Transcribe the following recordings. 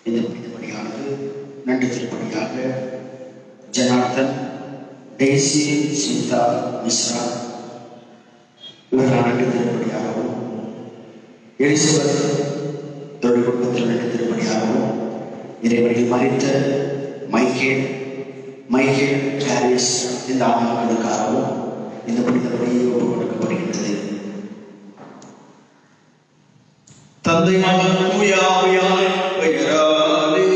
இந்த புனிதபலியானது நன்றி திருப்பலியாக ஜனார்தன், டேசி, சீதா, மிஸ்ரா இவர்கள் நன்றி திருப்பலியாகவும், எலிசபெத் தோழி குடும்பத்தில் நன்றி திருப்பலியாகவும், இறைவனில் மறித்த மைக்கேல் ஹாரிஸ் இந்த ஆன்மாக்களுக்காகவும் இந்த புனிதபலி ஒப்புக் கொடுக்கப்படுகின்றது. தந்தை மகன் தூய ஆவியாரின் பெயராலே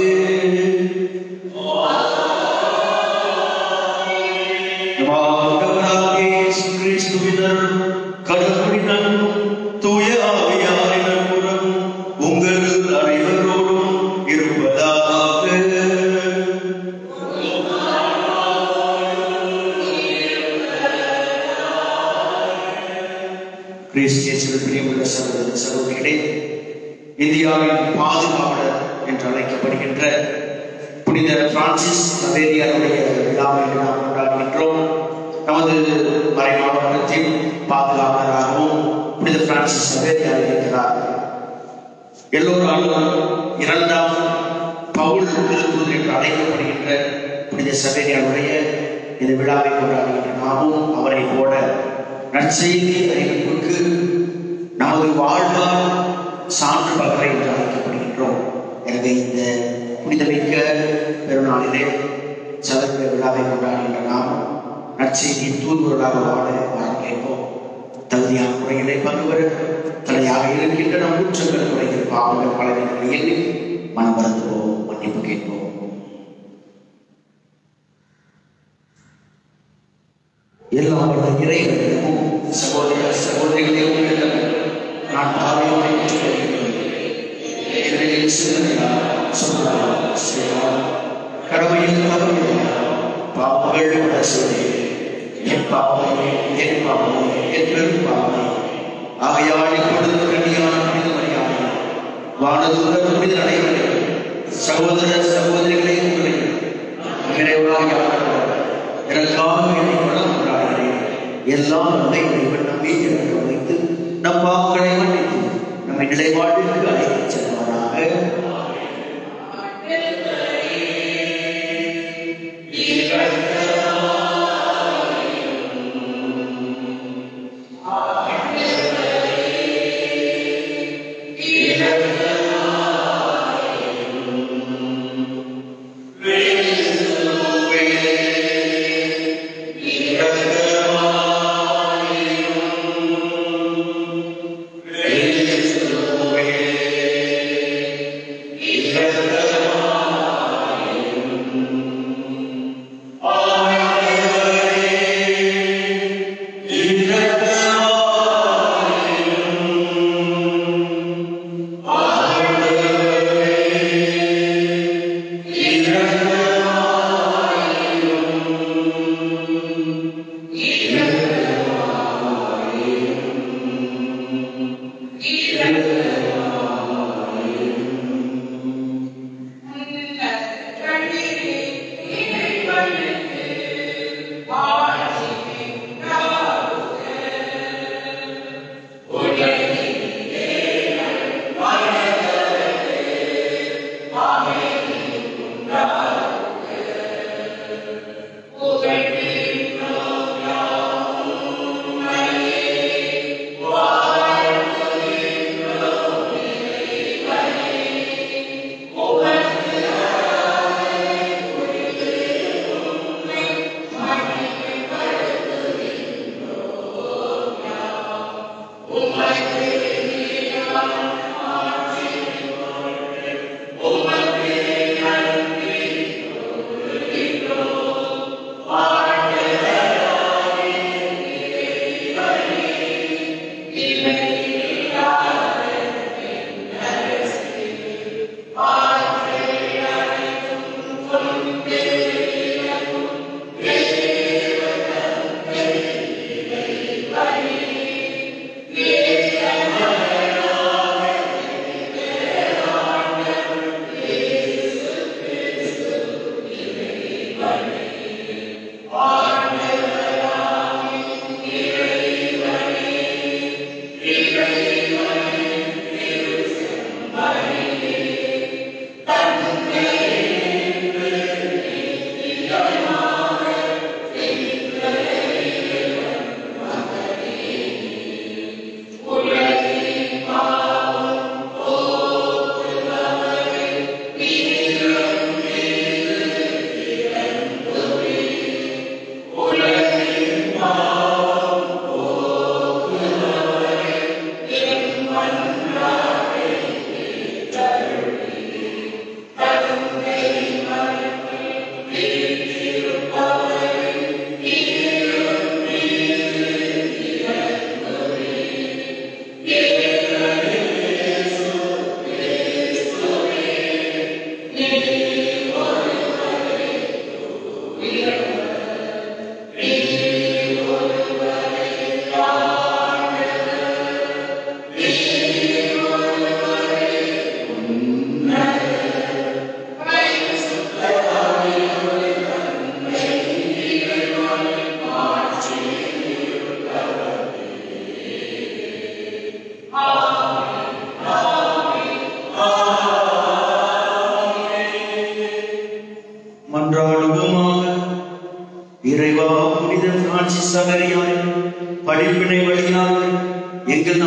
ஆண்டவராகிய இயேசு கிறிஸ்துவின் அருளும் கடவுளின் அன்பும் தூய ஆவியாரின் அன்புறவும் உங்கள் அனைவரோடும் இருப்பதாக. கிறிஸ்தியேசுவில் பிரியமுள்ள சகோதர சகோதரிகளே, இந்தியாவின் பாதுகாவலர் என்று அழைக்கப்படுகின்ற புனித பிரான்சிஸ் சவேரியாருடைய விழாவை நாம் கொண்டாடுகின்றோம். நமது மறை மாவட்டத்தின் பாதுகாவலராகவும் புனித பிரான்சிஸ் சவேரியார் இருக்கிறார். எல்லோராலும் இரண்டாம் பவுல் திருத்தூதர் என்று அழைக்கப்படுகின்ற புனித சவேரியாருடைய இந்த விழாவை கொண்டாடுகின்ற நாமும் அவரை போல நற்செய்தி அறிவிப்புக்கு நமது வாழ்வால் சான்று பகரை என்று அழைக்கப்படுகின்றோம். எனவே இந்த புனிதமிக்க பெருநாளிலே சதவீத விழாவை கொண்டாடுகின்ற நாம் நற்செய்தியின் தூதுவர்களாக வாழ வரம் கேட்போம். தகுதியான முறையிலே பங்குவர தலையாக இருக்கின்ற நம் குற்றங்கள் குறைகிற பாவங்கள் பலவீனங்களை எண்ணி மனம் வருந்துவோம், மன்னிப்பு கேட்போம். எல்லாம் வல்ல இறைவனுக்கும் சகோதர சகோதரிகளையும் நான் பாவையோடு கடமையில் பாவங்கள் என் பாவமே என் பாவமே என் பெரும் பாவமே ஆகையால் இப்பொழுது கண்ணியான புனிதமணியான வானதூர புனித அனைவரையும் சகோதர சகோதரிகளை உங்களையும் நிறைவாக எனக்காக கொண்டாடுகிறேன். எல்லாம் இறைவன் நம்பி இறக்க வைத்து நம் பாவங்களை மன்னித்து நம்மை நிலைப்பாட்டிற்கு அழைத்து செல்வாராக.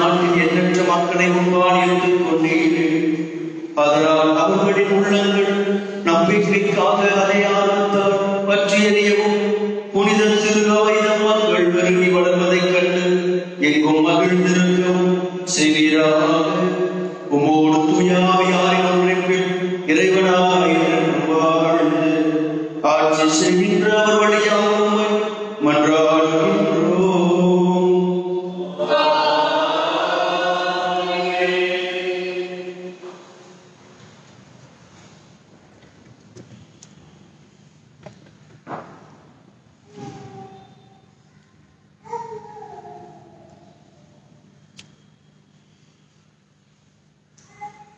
நாட்டில் எண்ணற்ற மக்களை முன்பால் எடுத்துக் கொண்டீர்கள். அதனால் அவர்களின் உள்ளங்கள் நம்பிக்கைக்காக அடையாளத்தால் பற்றி எறியவும் புனித திருவாயுதம் மக்கள் பெருகி வளர்வதைக் கண்டு எங்கும் மகிழ்ந்திருக்கவும் செய்வீராக. உமோடு தூயாவியாரின் ஒன்றில் இறைவனாய் வாழ்ந்து ஆட்சி செய்கின்ற அவர் வழியாக மன்றாடுகின்றோம்.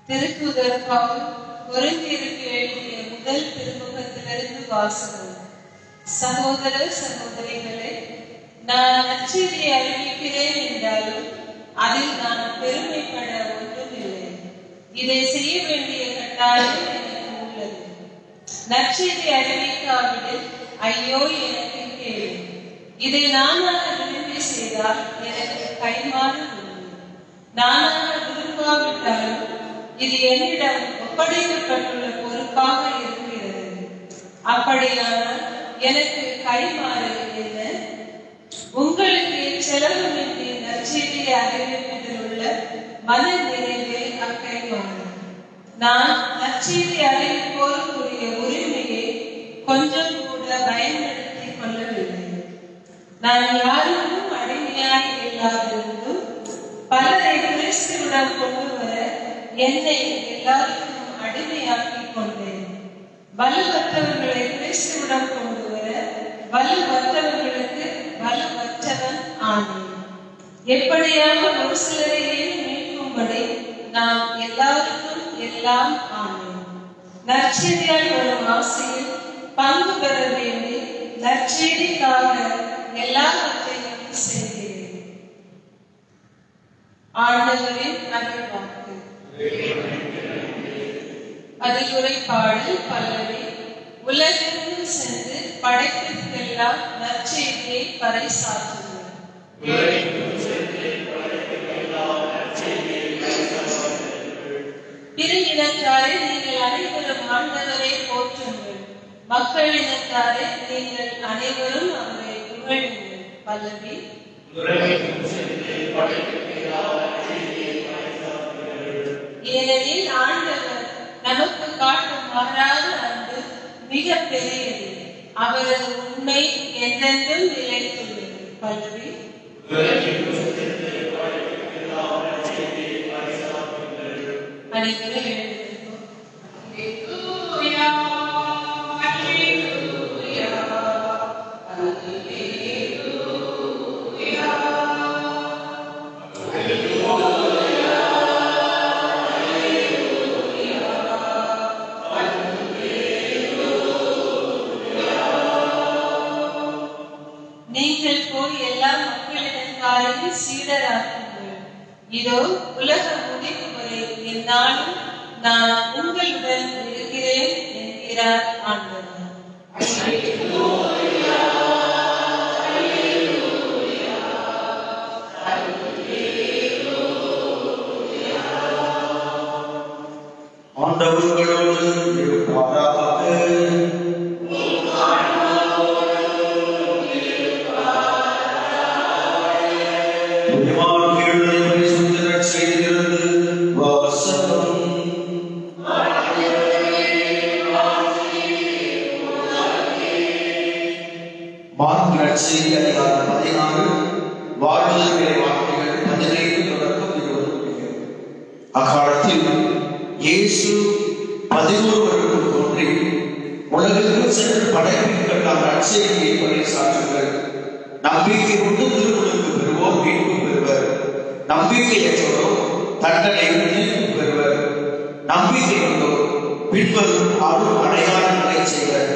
திருத்தூதர் பவுல் கொரிந்தியருக்கு எழுதிய முதல் திருமுகத்திலிருந்து வாசகம். சகோதர சகோதரிகளே, நான் நற்செய்தியை அறிவிக்கிறேன் என்றாலும் அதில் நான் பெருமைப்பட ஒன்றுமில்லை. இதை செய்ய வேண்டிய கட்டாயம் எனக்கு உள்ளது. நற்செய்தி அறிவிக்காவிடில் ஐயோ எனக்கு கேள்வி. இதை நானாக விரும்பி செய்தால் எனக்கு கைமாறு உண்டு. நானாக விரும்பாவிட்டாலும் இது என்னிடம் ஒப்படைக்கப்பட்டுள்ள பொறுப்பாக இருக்கிறது. அப்படியானால் எனக்கு கைமாறு என்ன? உங்களுக்கு செலவுமின்றி நற்செய்தியை அறிவிப்பதில் உள்ள மன நிறைவே அக்கைமாறு. நான் நற்செய்தி அறிவிப்போருக்குரிய உரிமையை கொஞ்சம் கூட பயன்படுத்திக் கொள்ளவில்லை. நான் யாருக்கும் அடிமையாக இல்லாதிருந்தும் பலரை கிறிஸ்துவிடம் கொண்டு வர என்னை எல்லாருக்கும் அடிமையாக்கிக் கொண்டேன். வலுவற்றவர்களை கிறிஸ்துவிடம் கொண்டு வர வலுவற்றவர்களுக்கு வலுவற்றவன் ஆனேன். எப்படியாக ஒரு சிலரையே மீட்கும்படி நாம் எல்லாருக்கும் எல்லாம் ஆனேன். நற்செய்தியால் வரும் ஆசையில் பங்கு பெற வேண்டி நற்செய்திக்காக எல்லாவற்றையும் செய்கிறேன். ஆண்டவரின் அருள்வாக்கு. அதிலுரை பாடல் பல்லவி. உலகெங்கும் சென்று படைப்பிற்கெல்லாம் நற்செய்தியை பறைசாற்றுங்கள். பிற இனத்தாரே, நீங்கள் அனைவரும் ஆண்டவரை போற்றுங்கள். மக்கள் இனத்தாரே, நீங்கள் அனைவரும் அவரை புகழுங்கள். பல்லவி. ஏனெனில் ஆண்டவர் நமக்கு காட்டும் மாறாத அன்பு மிக பெரியது. அவரது உண்மை என்றென்றும் நிலைத்துள்ளது. பல்லவி. அனைவரும் எழுந்திருப்போம். நீங்கள் போய் எல்லா மக்களிடம் சீடராக்குங்கள். இதோ உலக முடிவு வரை என்னாலும் நான் உங்களுடன் இருக்கிறேன் என்கிறார் ஆண்டவர். ஆண்டவர்களோடு இருப்பாராக. அக்காலத்தில் இயேசு 11 தோன்றி உலகிற்கு சென்று படைப்பிற்கெல்லாம் நற்செய்தியை பறைசாற்றுங்கள். நம்பிக்கை கொண்டு திருமுழுக்கு பெறுவோர் மீட்பு பெறுவர். நம்பிக்கையற்றோர் தண்டனை தீர்ப்பு பெறுவர். நம்பிக்கை கொண்டோர் பின்வரும் அருள் அடையாளங்களை செய்வர்.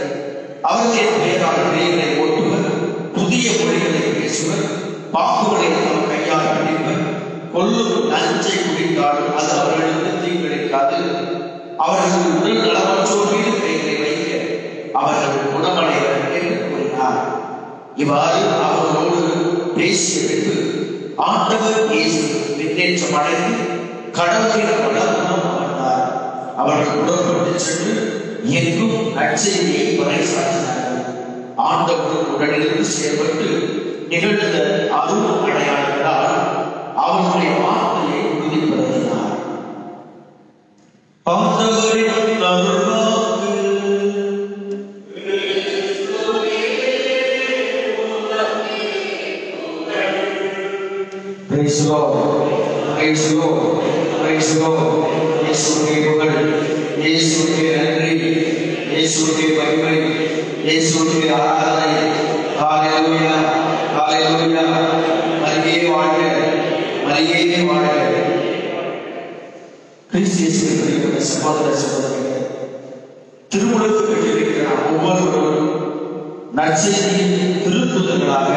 அவர்களின் பெயரால் பெயர்களை ஓட்டுவர். புதிய மொழிகளை பேசுவர். பாம்புகளை தம் கையால் அடிப்பர். கொல்லும் நஞ்சை குடித்தாலும் அது அவர்களுக்கு தீங்கிழைக்காது. அவர்கள் உடல் நலமற்றோர் மீது கைகளை வைக்க அவர்கள் குணமடைவர் என்று கூறினார். இவ்வாறு அவர்களோடு பேசிய பின்பு ஆண்டவர் இயேசு விண்ணேற்றம் அடைந்து கடவுளின் வல்லமையால் அமர்ந்தார். அவர்கள் புறப்பட்டு சென்று எங்கும் நற்செய்தியை பறைசாற்றினார்கள். ஆண்டவர் உடனிருந்து செயல்பட்டு நிகழ்ந்த அருள் அடையாளங்களால் அவர்களுடைய வார்த்தையை உறுதிப்படுத்தினார். ஆண்டவரின் அருள்வாக்கு. Praise the Lord, praise the Lord, praise the Lord. இயேசுவே புகழ், இயேசுவே நன்றி, இயேசுவே மகிமை, இயேசுவே ஆராதனை. ஹalleluya, ஹalleluya. மரியே வாழ்க, மரியே வாழ்க. கிறிஸ்து இயேசுவின் சகோதர சகோதரிகளே, திருமுழுக்கு பெற்றிருக்கிற ஒவ்வொருவரும் நற்செய்தியின் திருத்துதர்களாக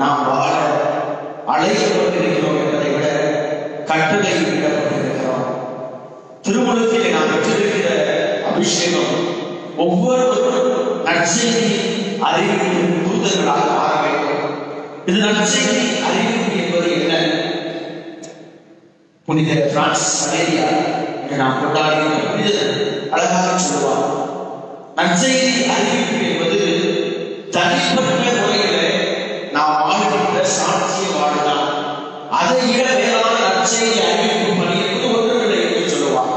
நாம் வாழ அழைக்கப்பட்டிருக்கிறோம் என்பதை விட கட்டளை இடப்பட்டிருக்கிறோம். திருமுழுக்கிலே நாம் பெற்றிருக்கிற அபிஷேகம் ஒவ்வொருவரும் நற்செய்தி அறிவிக்கும் தூதர்களாக மாற வேண்டும். இது நற்செய்தி அறிவிப்பு என்பது என்ன? புனித பிரான்சிஸ் சவேரியா என்று நாம் கொண்டாடிய புனிதர் அழகாக சொல்லுவார், நற்செய்தி அறிவிப்பு என்பது தனிப்பட்ட முறையில நாம் வாழ்கின்ற சாட்சிய வாழ்தான். அதை விட மேலான நற்செய்தி அறிவிப்பு பணி என்பது ஒன்றுமில்லை என்று சொல்லுவார்.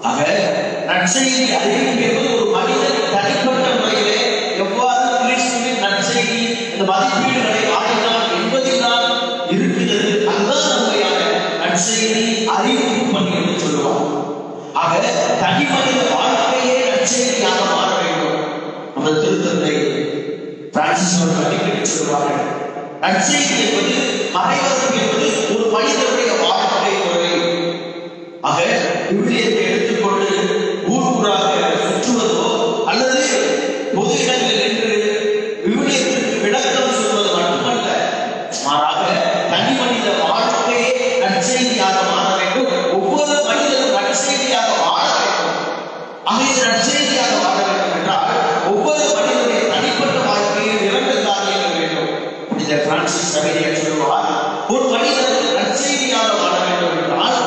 ஆக நற்செய்தி அறிவிப்பு என்பது ஒரு மனிதன் தனிப்பட்ட முறையிலே எவ்வாறு கிறிஸ்துவின் நற்செய்தி இந்த மதிப்பீடுகளை ஆகினார் என்பதில்தான் இருக்கிறது. அதுதான் உண்மையான நற்செய்தி அறிவிப்பு பணி என்று சொல்லுவார். ஆக தனி மனித வாழ்க்கையே நற்செய்தியாக மாற வேண்டும். நமது திருத்தந்தை பிரான்சிஸ் அவர்கள் அடிக்கடி சொல்வார்கள், நற்செய்தி என்பது மறைவதற்கு என்பது ஒரு மனிதனுடைய வாழ்க்கை முறை. ஆக விவிலியத்தை எடுத்துக்கொண்டு ஊர் ஊராக சுற்றுவதோ அல்லது பொது இடங்களில் நின்று விவிலியத்திற்கு விளக்கம் சொல்வது மட்டுமல்ல, மாறாக தனி மனித வாழ்க்கையே நற்செய்தியாக மாற வேண்டும். ஒவ்வொரு மனிதனும் நற்செய்தியாக வாழ வேண்டும். ஆக இது நற்செய்தியாக வாழ வேண்டும் என்றால் ஒவ்வொரு மனிதனுடைய தனிப்பட்ட வாழ்க்கையில் இரண்டு காரியங்கள் வேண்டும். புனித பிரான்சிஸ் சவேரியா சொல்வார், ஒரு மனிதன் நற்செய்தியாக வாழ வேண்டும் என்றால்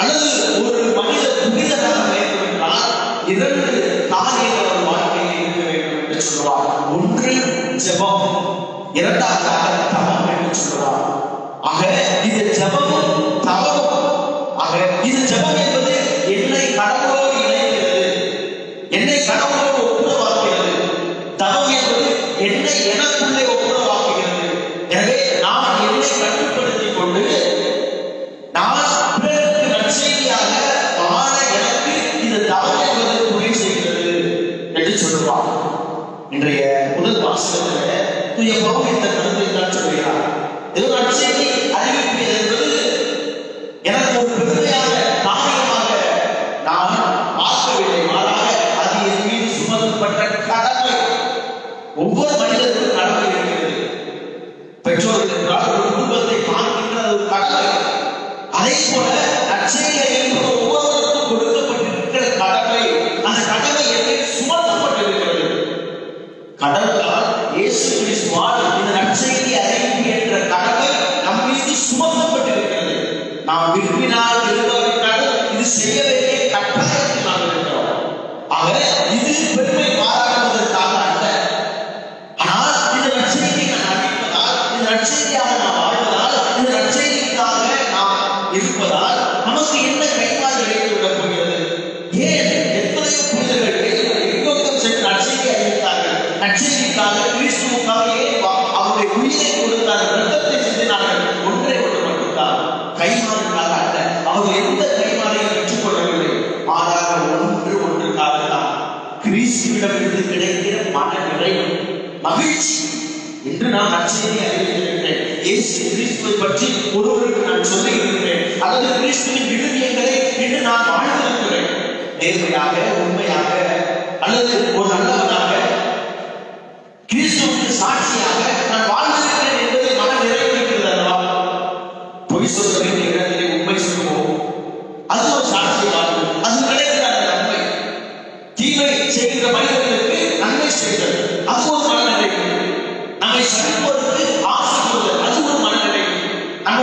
அல்லது ஒரு மனிதர் புனிதராக வேண்டும் என்றால் இரண்டு காரியங்கள் ஒரு வாழ்க்கையில் இருக்க வேண்டும் என்று சொல்வார். ஒன்று ஜெபம், இரண்டாவதாக தவம் என்று சொல்வார். ஆக இது ஜெபமும் தவமும். ஆக இது ஜெபம் என்பது என்னை கடவுளோடு இணைக்கிறது, என்னை கடவுளோடு ஒப்புரவாக்குகிறது. தவம் என்பது என்னை எனக்குள்ளே ஒப்புரவாக்குகிறது. எனவே நான் என்னை கட்டுப்படுத்திக் கொண்டு நான் பிறருக்கு நற்செய்தியாக வாழ எனக்கு இந்த தவம் என்பது துணை செய்கிறது என்று சொல்லுவார். இன்றைய முதல் வாசகத்தில் தூய பவுல் இந்த கருத்தை தான் சொல்கிறார். இது நற்செய்தி அறிவிப்பு என்பது எனக்கு ஒரு பெருமையான காரியமாக நான் பார்க்கவில்லை, மாறாக அது என் மீது சுமத்தப்பட்ட கடமை. ஒவ்வொரு மனிதருக்கும் கடமை இருக்கிறது. பெற்றோர்கள் என்றால் ஒரு குடும்பத்தை பார்க்கின்ற ஒரு கடமை. அதே போல நற்செய்தி என்பது ஒவ்வொருவருக்கும் கொடுக்கப்பட்டிருக்கிற கடமை. அந்த கடமை எங்கே சுமத்தப்பட்டிருக்கிறது? கடவுளால் இயேசு கிறிஸ்துவால் இந்த நற்செய்தி அறிவிப்பு என்ற கடமை நம் மீது சுமத்தப்பட்டிருக்கிறது. நாம் விரும்பினால் விரும்பாவிட்டாலும் இது செய்ய வேண்டிய கட்டாயத்தில் நாம் இருக்கிறோம். ஆக இது பெருமை பாராட்டுவதற்காக அல்ல. ஆனால் இந்த நற்செய்தியை நான் அறிவிப்பதால், இந்த நற்செய்தியாக நாம் வாழ்வதால், இந்த நற்செய்திக்காக நாம் இருப்பதால் நமக்கு என்ன கைமாறு கிடைத்து விடப் போகிறது? ஏன் எத்தனையோ புனிதர்கள் எங்கெங்கும் சென்று நற்செய்தி அறிவித்தார்கள். நற்செய்திக்காக கிறிஸ்துவுக்காக ஏன் அவருடைய உயிரை கொடுத்தார்கள், ரத்தத்தை சிந்தினார்கள். ஒன்றே ஒன்று மட்டும்தான், கைமாறுக்காக அல்ல. அவர்கள் எந்த கைமாறையும் பெற்றுக்கொள்ளவில்லை, மாறாக ஒன்றுக்காக தான், கிறிஸ்துவிடமிருந்து கிடைக்கிற மன நிறைவு, மகிழ்ச்சி. என்று நான் நற்செய்தி அறிவித்திருக்கிறேன். இயேசு கிறிஸ்துவை பற்றி ஒருவருக்கு நான் சொல்லி இருக்கிறேன், அல்லது கிறிஸ்துவின் விழுமியங்களை இன்று நான் வாழ்ந்திருக்கிறேன். நேர்மையாக, உண்மையாக, அல்லது ஒரு நல்லவனாக, கிறிஸ்துவுக்கு சாட்சியாக நான் வாழ்ந்திருக்கிறேன் என்பதை மன நிறைவு இருக்கிறது அல்லவா? பொய் சொல்ல வேண்டிய இடத்திலே உண்மை சொல்லுவோம், அது ஒரு சாட்சியாக, அது கிடைக்கிற நன்மை. தீமை செய்கிற மனிதர்களுக்கு நன்மை செய்தல், அது ஒரு மன நிறைவு. நம்மை சகிப்பதற்கு ஆசைப்படுதல், அது ஒரு மன நிறைவு. நம்மை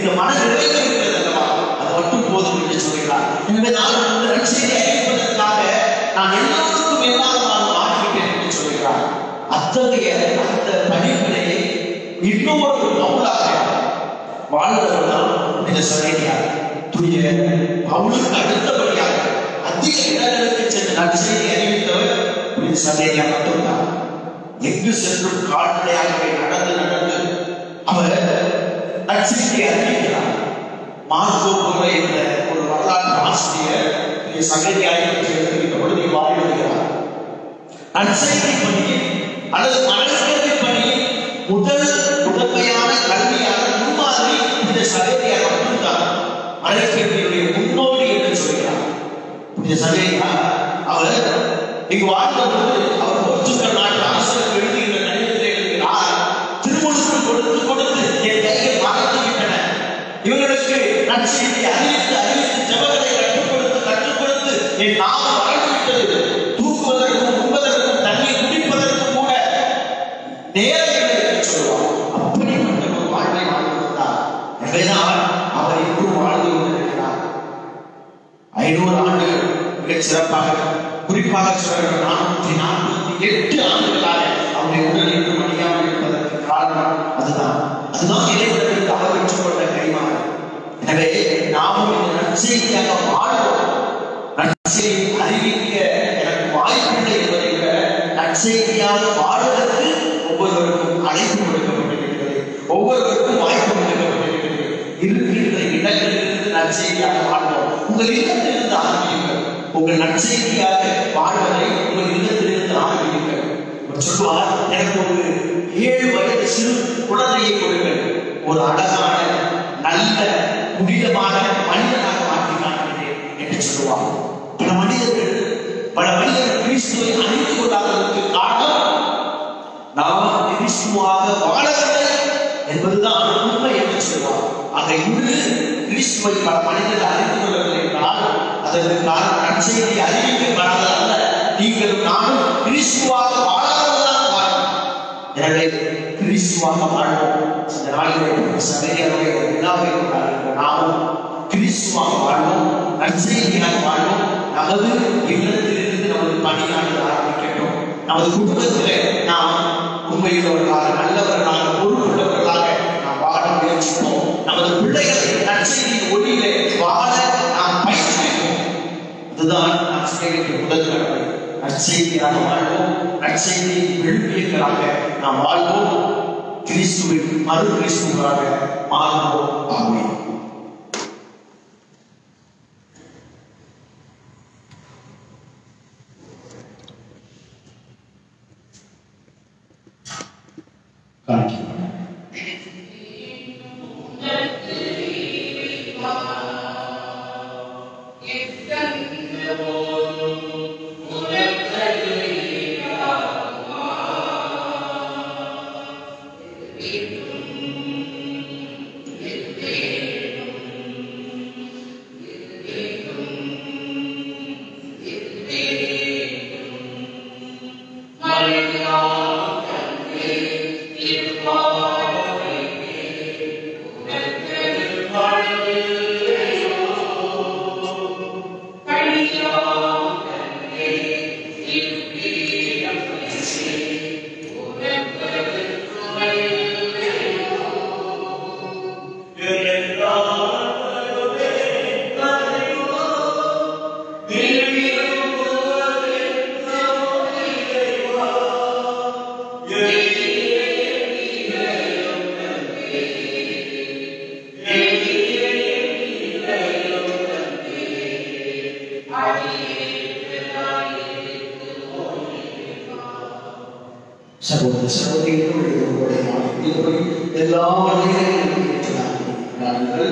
இந்த மன நிறைவு இருக்கிறது அல்லவா, அது மட்டும் போதும் என்று சொல்கிறார். எனவே நான் இந்த நற்செய்தியை அறிவிப்பதற்காக நான் எல்லோருக்கும் எல்லாம் நான் மாறிவிட்டேன் என்று சொல்கிறார். அத்தகைய அந்த படிப்பினையை இன்னொரு பவுலாக வாழ்ந்தவர் தான் இந்த சவேரியார். தூய பவுலுக்கு அடுத்தபடியாக அதிக இடங்களுக்கு சென்று நற்செய்தி அறிவித்தவர் இந்த சவேரியார் மட்டும்தான். எங்கு சென்றும் கால்நடையாகவே நடந்து அவர் நற்செய்தியை அறிவிக்கிறார். மார்க்கோ போல என்ற ஒரு வரலாற்று ஆசிரியர் சவேரியாரை பற்றி எழுதுகின்ற பொழுது இவ்வாறு எழுதுகிறார். நற்செய்தி பணியில் அல்லது மனக்கல்வி பணியில் முதன்மையான கல்வியான முன்மாதிரி இந்த சவேரியார் மட்டும்தான். மனக்கல்வியுடைய முன்னோடி என்று சொல்கிறார். இந்த சவேரியார் அவர் இங்கு வாழ்ந்தபோது அவர் போர்ச்சுகல் நாட்டு அரசருக்கு எழுதுகின்ற கடிதத்தில் எழுதுகிறார், திருமுழுக்கு கொடுத்து கொடுத்து என் கைகள் மறந்து விட்டன. இவர்களுக்கு நற்செய்தியை அறிவித்து ஜெபங்களை கற்றுக் கொடுத்து என் நாவு வறண்டு விட்டது. தூக்குவதற்கும் உண்பதற்கும் தண்ணீர் குடிப்பதற்கும் கூட நேரம் இல்லை என்று சொல்லுவார். அப்படிப்பட்ட ஒரு வாழ்வை வாழ்ந்திருந்தார். எனவேதான் அவர் இன்னும் வாழ்ந்து கொண்டிருக்கிறார். 500 ஆண்டுகள் மிகச் சிறப்பாக, குறிப்பாக 448 ஆண்டுகளாக அவருடைய உடல் இன்னும் அணியாமல் இருப்பதற்கு காரணம் அதுதான் இறைவனுக்கு அவர் பெற்றுக்கொண்ட கைமாறு. எனவே நாமும் இந்த நற்செய்தியாக வாழ்வோம். நற்செய்தி அறிவிக்க எனக்கு வாய்ப்பில்லை என்பதை விட நற்செய்தியாக வாழ்வதற்கு ஒவ்வொருவருக்கும் அழைப்பு கொடுக்கப்பட்டிருக்கிறது, ஒவ்வொருவருக்கும் வாய்ப்பு கொடுக்கப்பட்டிருக்கிறது. இருக்கின்ற இடங்களிலிருந்து நற்செய்தியாக வாழ்வோம். உங்கள் இல்லத்திலிருந்து ஆரம்பியுங்கள். உங்கள் நற்செய்தியாக வாழ்வதை உங்கள் இல்லத்திலிருந்து ஆரம்பியுங்கள். சொல்வார், எனக்கு ஒரு 7 வயது சிறு குழந்தையை கொடுங்கள், ஒரு அழகான நல்ல புனிதமான மனிதனாக மாற்றி காட்டுகிறேன் என்று சொல்லுவார். பல மனிதர்கள் கிறிஸ்துவை அறிந்து கொள்ளாததற்கு காரணம் நாம் கிறிஸ்துவாக வாழவில்லை என்பதுதான் உண்மை என்று சொல்வார். ஆக இன்று கிறிஸ்துவை பல மனிதர்கள் அறிந்து கொள்ளவில்லை என்றால் அதற்கு காரணம் நற்செய்தி அறிவிக்கப்படாதல்ல, நீங்களும் நானும் கிறிஸ்துவாக வாழாததுதான் காரணம். எனவே கிறிஸ்துவாக வாழ்வோம். இந்த நாளிலே சவேரியாருடைய விழாவை கொண்டாடுகின்ற நாமும் கிறிஸ்துவாக வாழ்வோம், நற்செய்தியாக வாழ்வோம். நமது இல்லத்திலிருந்து நமது பணியாளர் ஆரம்பிக்கட்டும். நமது குடும்பத்திலே நாம் உண்மையுள்ளவர்களாக, நல்லவர்களாக, பொறுப்புள்ளவர்களாக நாம் வாழ முயற்சிப்போம். நமது பிள்ளைகளை நற்செய்தியின் ஒளியிலே வாழ நாம் பயிற்சிப்போம். அதுதான் நாம் செய்கின்ற முதல் கடமை. நற்செய்தியாக வாழ்வோம், நற்செய்தியின் விழுமியங்களாக நாம் வாழ்வோம், கிறிஸ்துவின் மறு கிறிஸ்துவராக மாறுவோம். ஆமென். சகோதர சகோதரிகளுடைய எல்லா வழிகளிலும் நாங்கள்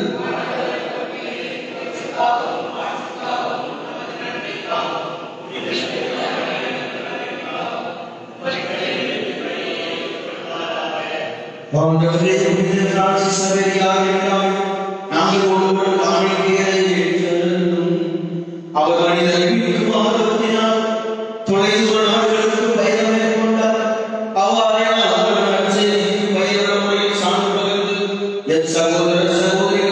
அவர் மனிதனை தொலைந்து நாடுகளுக்கு பயணம் மேற்கொண்டார். அவ்வாறே அவர் நற்செய்திக்கு பயனுள்ள முறையில் சான்று பகிர்ந்து என் சகோதர சகோதரிகள்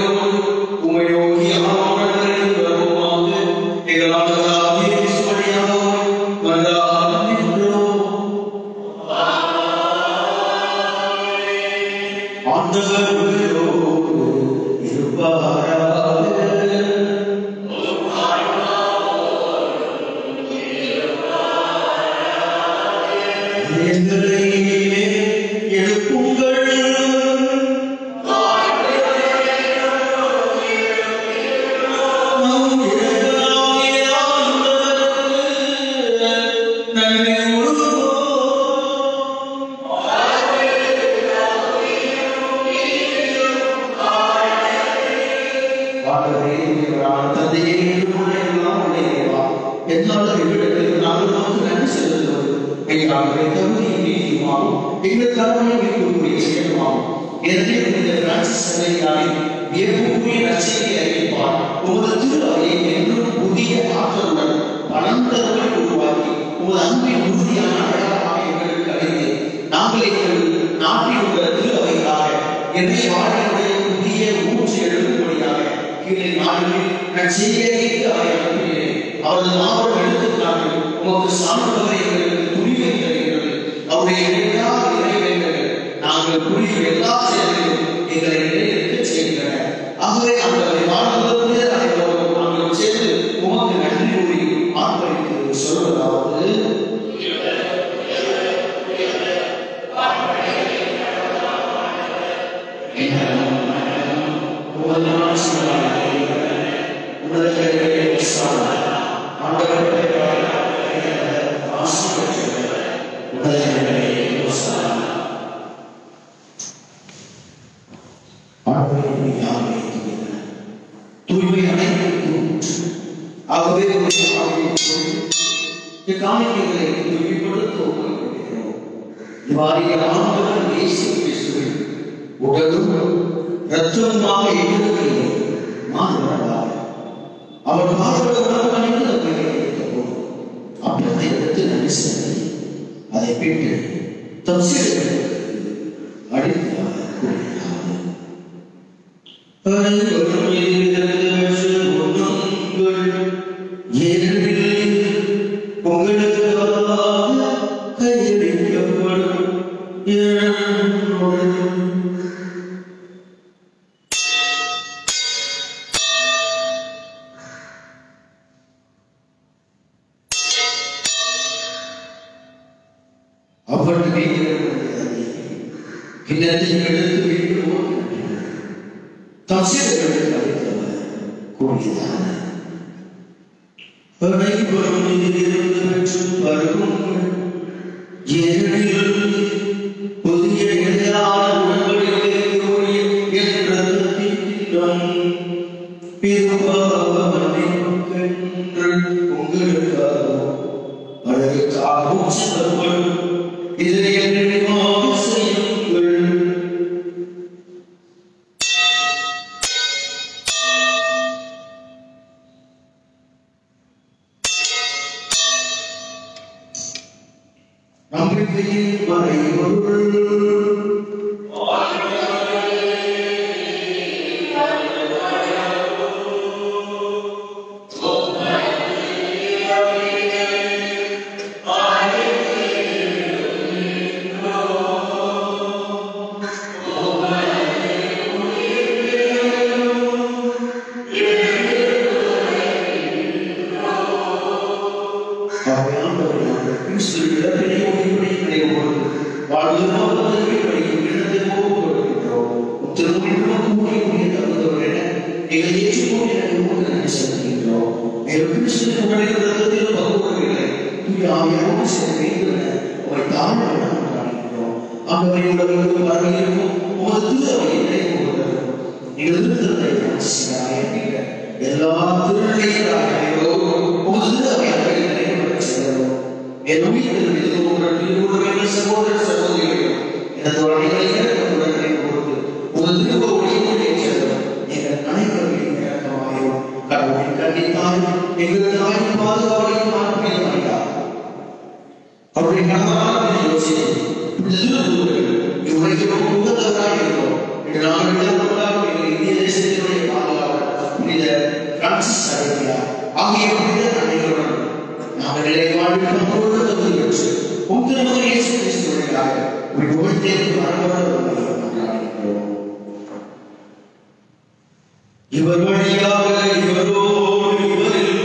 இவர் வழியாக இவரோடு இவரில்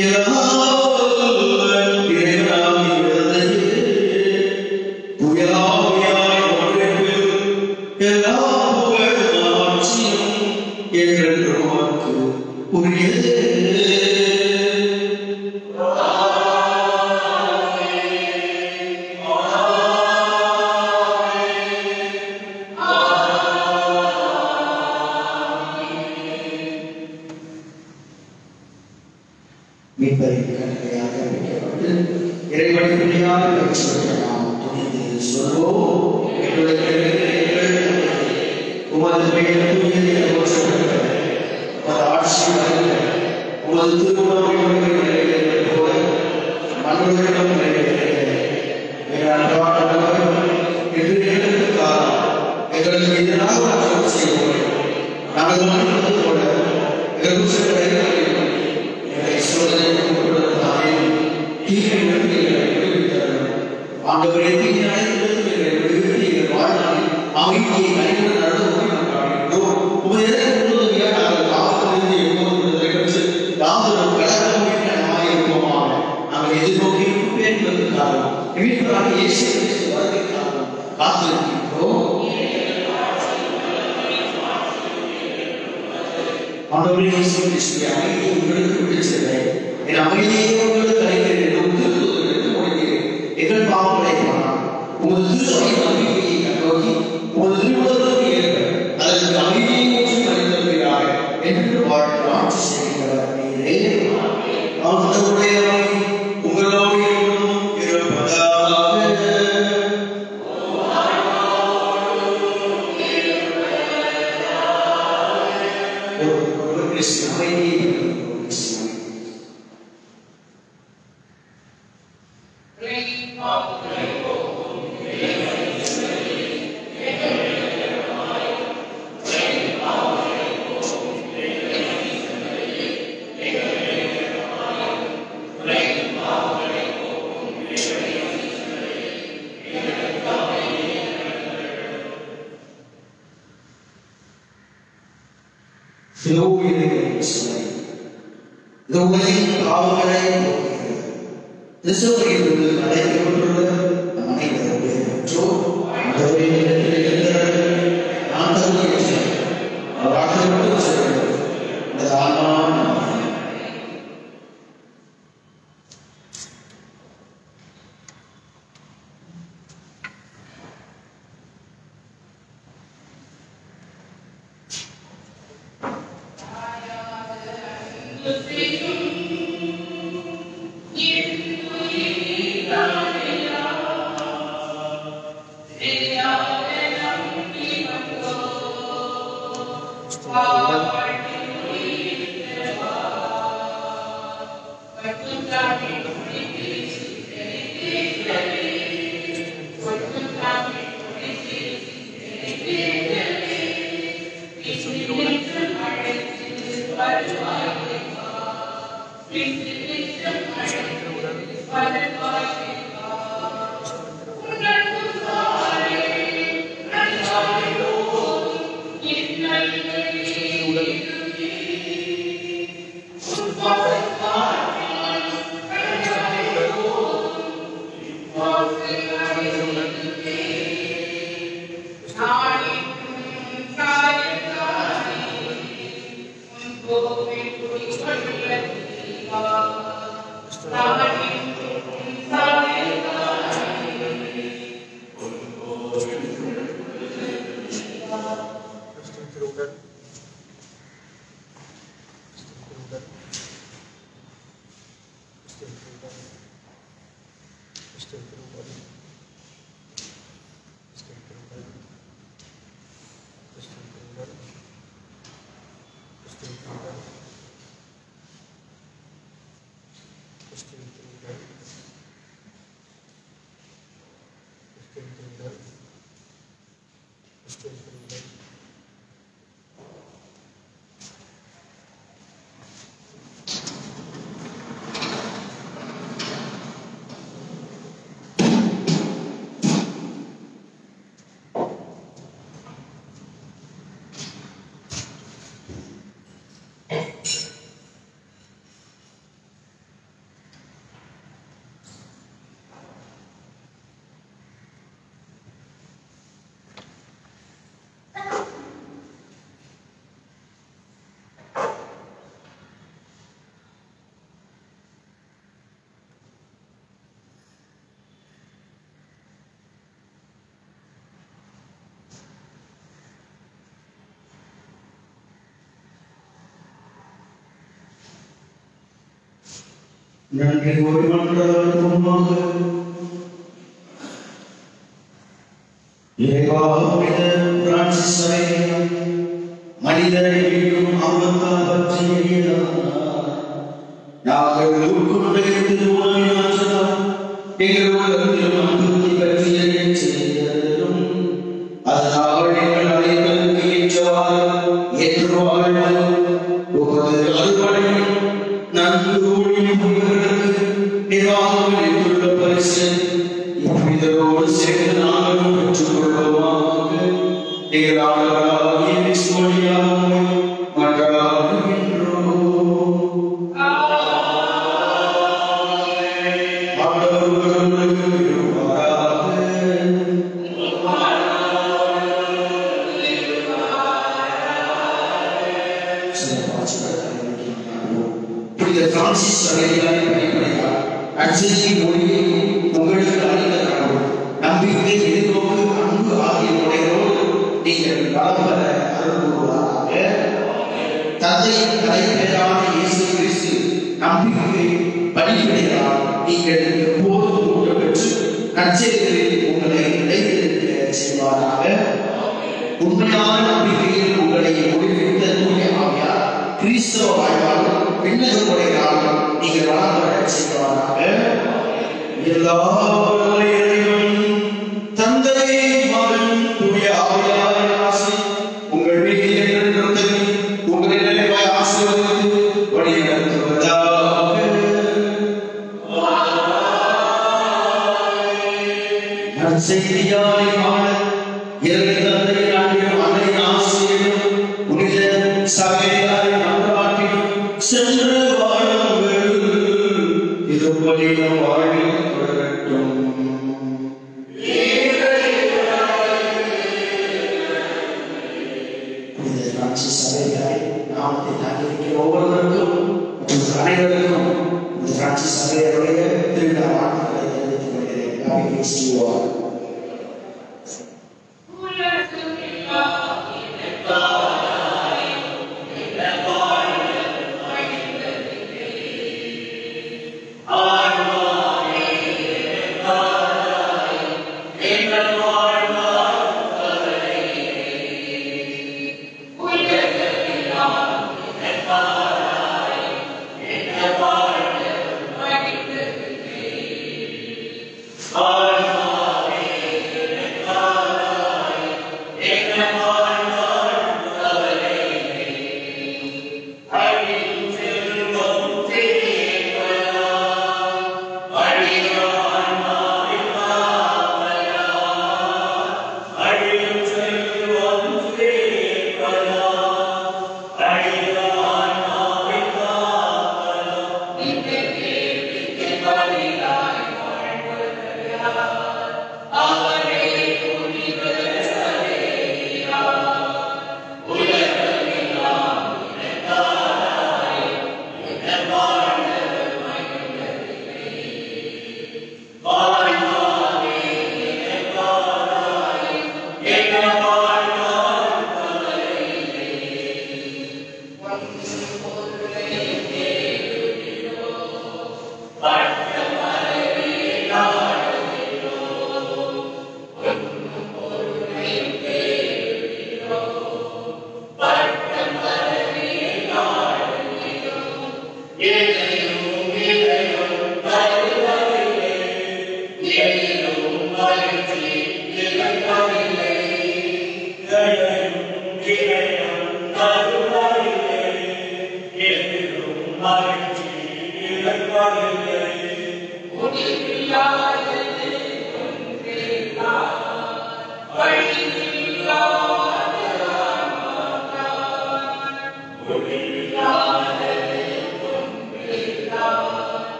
எல்லாம் இறைவனாகிய புயலாவியாய் ஒன்றில் எல்லா புகழும் ஆட்சியும் என்றென்றும் உமக்கு உரியது. மீட்பரின் கட்டளையாக அறிவிக்கப்பட்டு இறைவனின் பிள்ளையாக பெற்றவர்கள் நாம் துணிந்து சொல்வோம். உமது பெயர் தூயது என போற்றப்படுகிறது. உமது ஆட்சி வருக. உமது திருவுளம் நிறைவேறுவது போல மனிதர்களிடம் நிறைவேறுகிறது. எங்கள் அன்றாட உணவை இன்று எங்களுக்கு தாரும். எங்களுக்கு எதிராக குற்றம் செய்வோம். நாங்கள் மன்னிப்பது போல எங்கள் குற்றங்களை ஆண்டவரே வாழ்நாளில் அமைதியை அறிவுடன் நடந்து காண்கின்றோம். நாங்கள் காவலிருந்து எப்போது பெற்று யாதொரு கலகமாக நாங்கள் எதிர்நோக்கி என்பதற்காக மீட்பராக இயேசு கிறிஸ்து வருகைக்காக காத்திருக்கின்றோம். ஆண்டவரே இயேசு கிறிஸ்துவை அமைதியை உங்களுக்கு விட்டுச்செல்கிறேன். என் அமைதியை உங்களுக்கு அளிக்கிறேன். எங்கள் பாவங்களை உமது திரு நம்பிக்கையை கண்ணோக்கி உமது திருவுளத்திற்கு ஏற்ப அதற்கு அமைதியை ஊற்றி மறைந்திருக்கிறார் என்று வாழ்த்து செய்கிறார். அவர்களுடைய உங்களோடு இருப்பதாக. நன்றி கூறி மன்றாடுவோமாக. இறைவா, புனித பிரான்சிஸ் சவேரியார் மனிதரை மீண்டும் அவருக்காக பற்றி எண்ணினார். நாங்கள் உட்கொண்ட திருவுணவினாற்றலாம் எங்கள் உள்ளத்திலும் அன்புறுத்தி பற்றி எண்ணச் செய்ததும் அதனால் எங்கள் அனைவருக்கு ஏற்றவாறு ஏற்று வாழ்வு உமது அருள்வளையும் நன்கு ஊழியம் புரிவதற்கு நிர்வாகம் எடுத்துள்ள பரிசு இப்புனிதரோடு சேர்ந்து நாங்களும் பெற்றுக் கொள்வோமாக. எங்கள் ஆண்டவராகிய கிறிஸ்து வழியாக மன்றாடுகின்றோம். பிரான்சிஸ் சவேரியாரின் பணிபுரிந்தார். நற்செய்தியின் மொழியை உங்களுக்கு அளித்த கடவுள் நம்பிக்கை, எதிர்நோக்கு, அன்பு ஆகிய முறைகளோடு நீங்கள் வளம் பெற அருள் கூறுவாராக. தந்தையின் தலைமையான இயேசு கிறிஸ்து நம்பிக்கை பணிபுரிந்தால் நீங்கள் எப்போதும் ஊட்டம் பெற்று நற்செய்திகளில் உங்களை நிலைத்திருக்க செய்வாராக. உண்மையான நம்பிக்கையில் உங்களை முடிவித்த தூய ஆவியார் கிறிஸ்தவ வாழ்வால் விண்ணக முறைகளால் நீங்கள் வளம் பெற செய்வாராக. எல்லா இறைவன் தந்தை, மகன், தூய ஆவியாரின் ஆசை உங்கள் மீது என்றென்றும் உங்களை நிறைவாய் ஆசீர்வதித்து வழிநடத்துவதாக. நற்செய்தியாரை காண இறை தந்தையின் அன்பிலும் அன்னையின் ஆசையிலும் புனித சவேரியாரின் மன்றாட்டிலும் சென்று வாழுங்கள். இதுபடியும் வாழ்வில் தொடரட்டும். புனித பிரான்சிஸ் சவேரியாரின் நாமத்தை தாங்கியிருக்கிற ஒவ்வொருவருக்கும் மற்றும் அனைவருக்கும் புனித பிரான்சிஸ் சவேரியாருடைய திருவிழா வாழ்த்துக்களை தெரிவித்துக் கொள்கிறேன். Happy Feast to you all.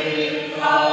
எங்களுக்காக